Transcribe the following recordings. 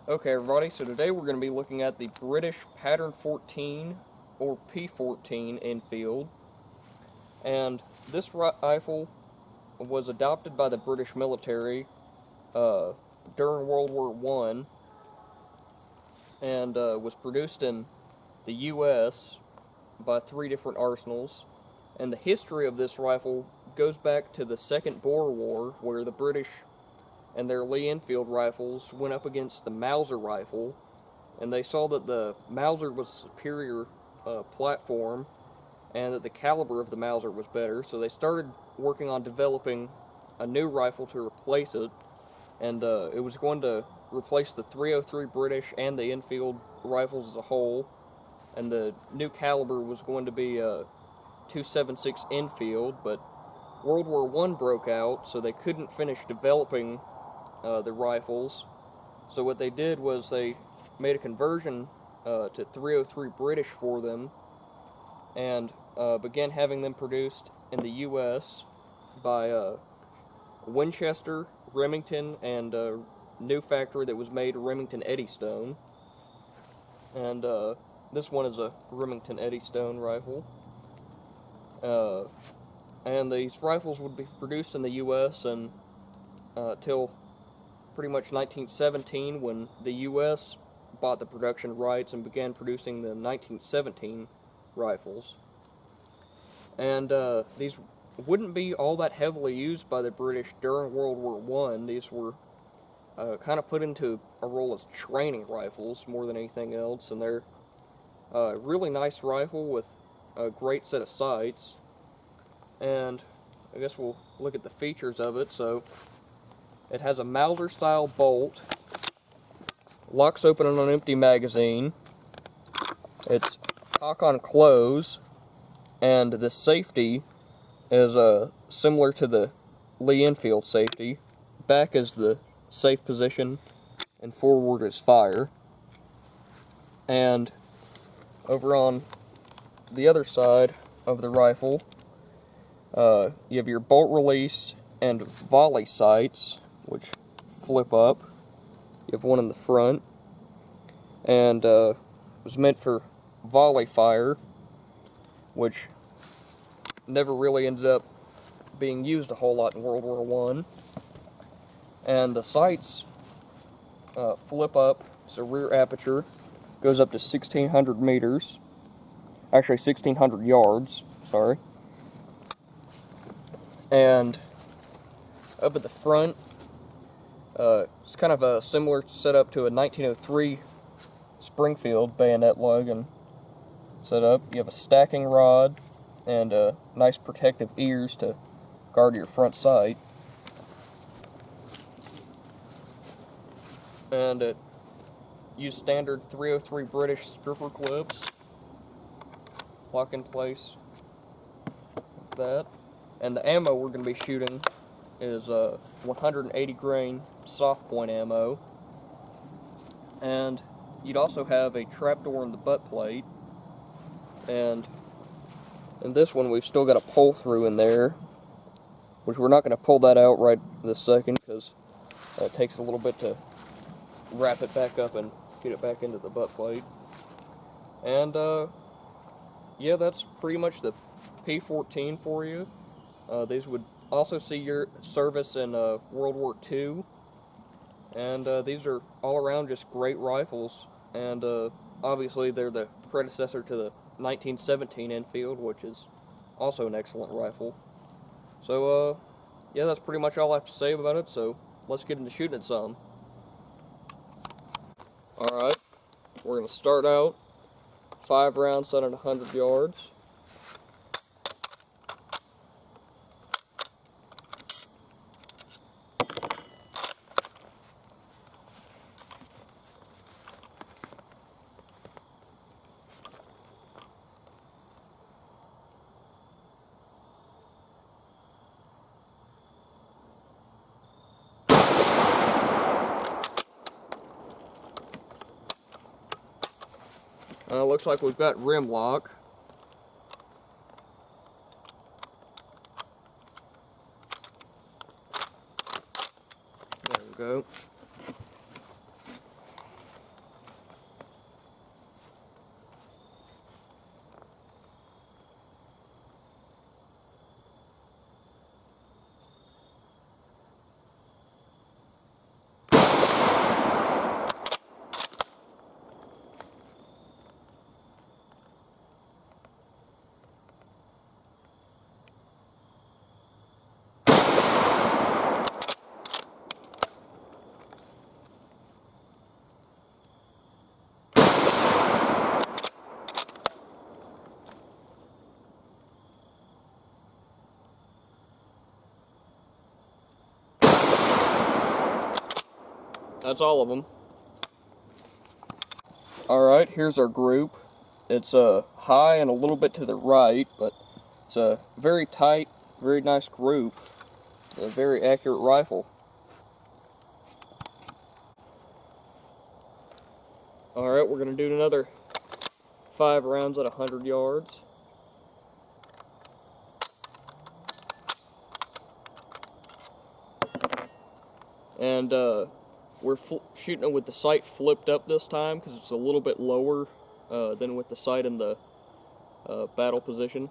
Okay, everybody, so today we're going to be looking at the British Pattern 14 or P14 Enfield. And this rifle was adopted by the British military during World War One, and was produced in the U.S. by 3 different arsenals. And the history of this rifle goes back to the Second Boer War, where the British and their Lee Enfield rifles went up against the Mauser rifle, and they saw that the Mauser was a superior platform and that the caliber of the Mauser was better, so they started working on developing a new rifle to replace it, and it was going to replace the .303 British and the Enfield rifles as a whole, and the new caliber was going to be a .276 Enfield, but World War I broke out, so they couldn't finish developing the rifles. So what they did was they made a conversion to .303 British for them, and began having them produced in the U.S. by Winchester, Remington, and a new factory that was made, Remington Eddystone. And this one is a Remington Eddystone rifle. And these rifles would be produced in the U.S. Till pretty much 1917, when the U.S. bought the production rights and began producing the 1917 rifles. And these wouldn't be all that heavily used by the British during World War I. These were kind of put into a role as training rifles more than anything else, and they're a really nice rifle with a great set of sights. And I guess we'll look at the features of it. So it has a Mauser-style bolt, locks open on an empty magazine, it's cock on close, and the safety is similar to the Lee Enfield safety. Back is the safe position, and forward is fire. And over on the other side of the rifle, you have your bolt release and volley sights, which flip up. You have one in the front, and it was meant for volley fire, which never really ended up being used a whole lot in World War I. And the sights flip up, so rear aperture goes up to 1,600 meters, actually 1,600 yards, sorry. And up at the front, it's kind of a similar setup to a 1903 Springfield bayonet lug and setup. You have a stacking rod and nice protective ears to guard your front sight. And it used standard .303 British stripper clips, lock in place like that. And the ammo we're going to be shooting is 180 grain soft point ammo. And you'd also have a trapdoor in the butt plate. And in this one we've still got a pull through in there, which we're not going to pull that out right this second because it takes a little bit to wrap it back up and get it back into the butt plate. And yeah, that's pretty much the P14 for you. These would also see your service in World War II, and these are all around just great rifles, and obviously they're the predecessor to the 1917 Enfield, which is also an excellent rifle. So yeah, that's pretty much all I have to say about it, so let's get into shooting it some. Alright, we're going to start out 5 rounds set at 100 yards. Looks like we've got rim lock. There we go. That's all of them. Alright, here's our group. It's high and a little bit to the right, but it's a very tight, very nice group. A very accurate rifle. Alright, we're going to do another 5 rounds at 100 yards. And we're shooting it with the sight flipped up this time because it's a little bit lower than with the sight in the battle position.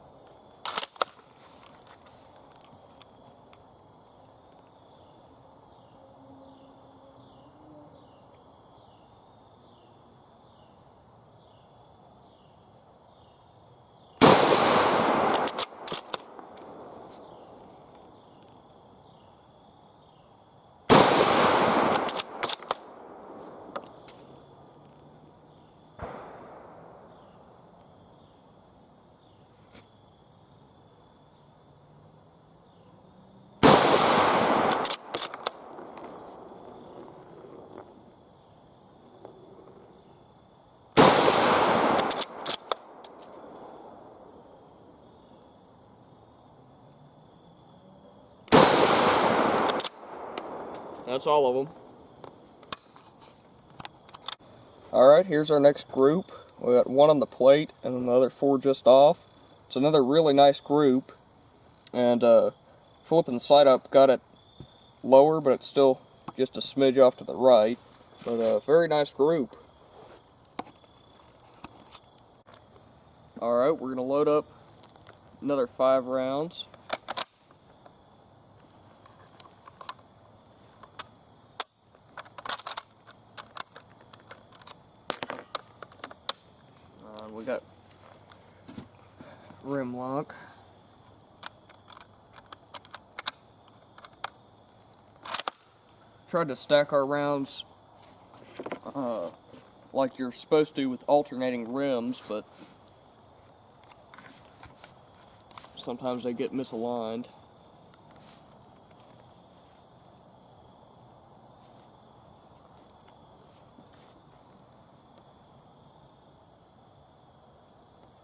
That's all of them. Alright, here's our next group. We got 1 on the plate and then the other 4 just off. It's another really nice group. And flipping the sight up got it lower, but it's still just a smidge off to the right. But a very nice group. Alright, we're going to load up another 5 rounds. We got rim lock. Tried to stack our rounds like you're supposed to with alternating rims, but sometimes they get misaligned.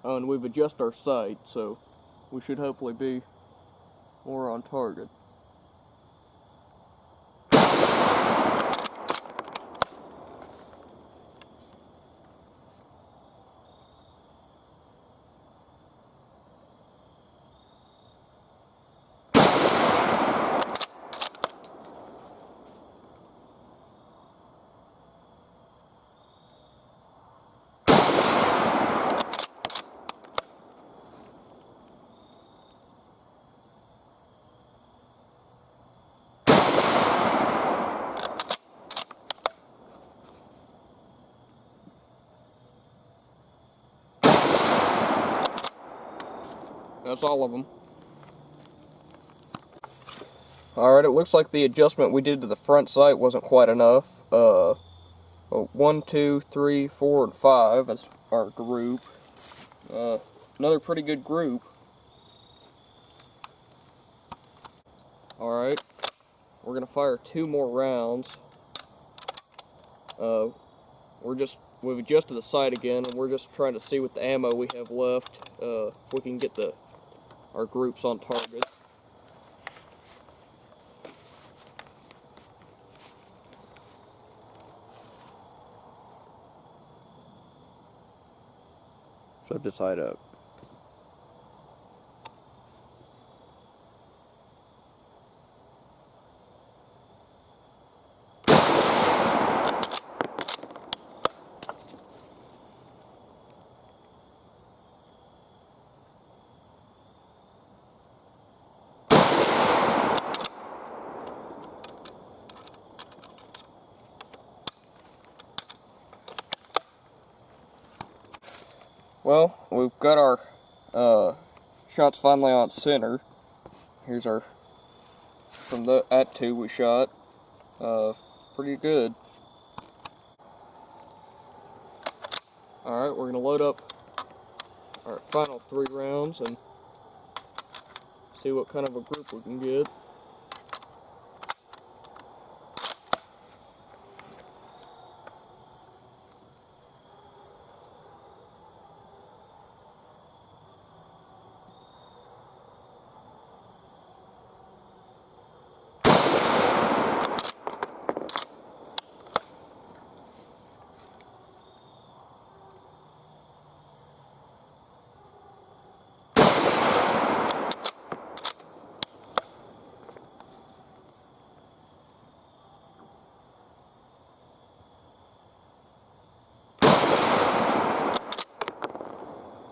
Oh, and we've adjusted our sight, so we should hopefully be more on target. That's all of them. Alright, it looks like the adjustment we did to the front sight wasn't quite enough. 1, 2, 3, 4, and 5 as our group. Another pretty good group. Alright, we're going to fire 2 more rounds. We've adjusted the sight again, and we're just trying to see what the ammo we have left, if we can get our groups on target. Flip the sight up. Well, we've got our shots finally on center. Here's our, from at 2 we shot. Pretty good. Alright, we're going to load up our final 3 rounds and see what kind of a group we can get.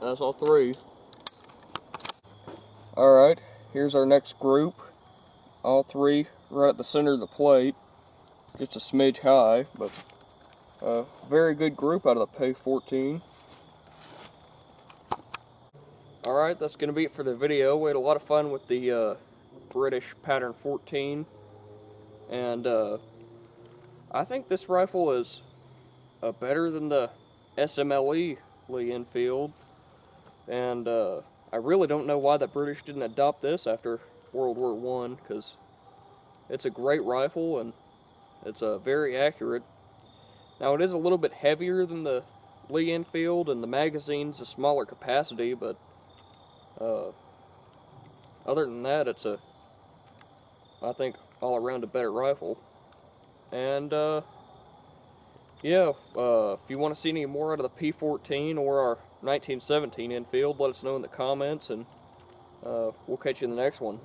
That's all three. Alright, here's our next group. All three right at the center of the plate. Just a smidge high, but a very good group out of the P14. Alright, that's going to be it for the video. We had a lot of fun with the British Pattern 14. And I think this rifle is better than the SMLE Lee Enfield. And I really don't know why the British didn't adopt this after World War I, because it's a great rifle and it's very accurate. Now it is a little bit heavier than the Lee Enfield, and the magazine's a smaller capacity, but other than that, it's I think, all around a better rifle. And yeah, if you want to see any more out of the P14 or our 1917 Enfield, let us know in the comments, and we'll catch you in the next one.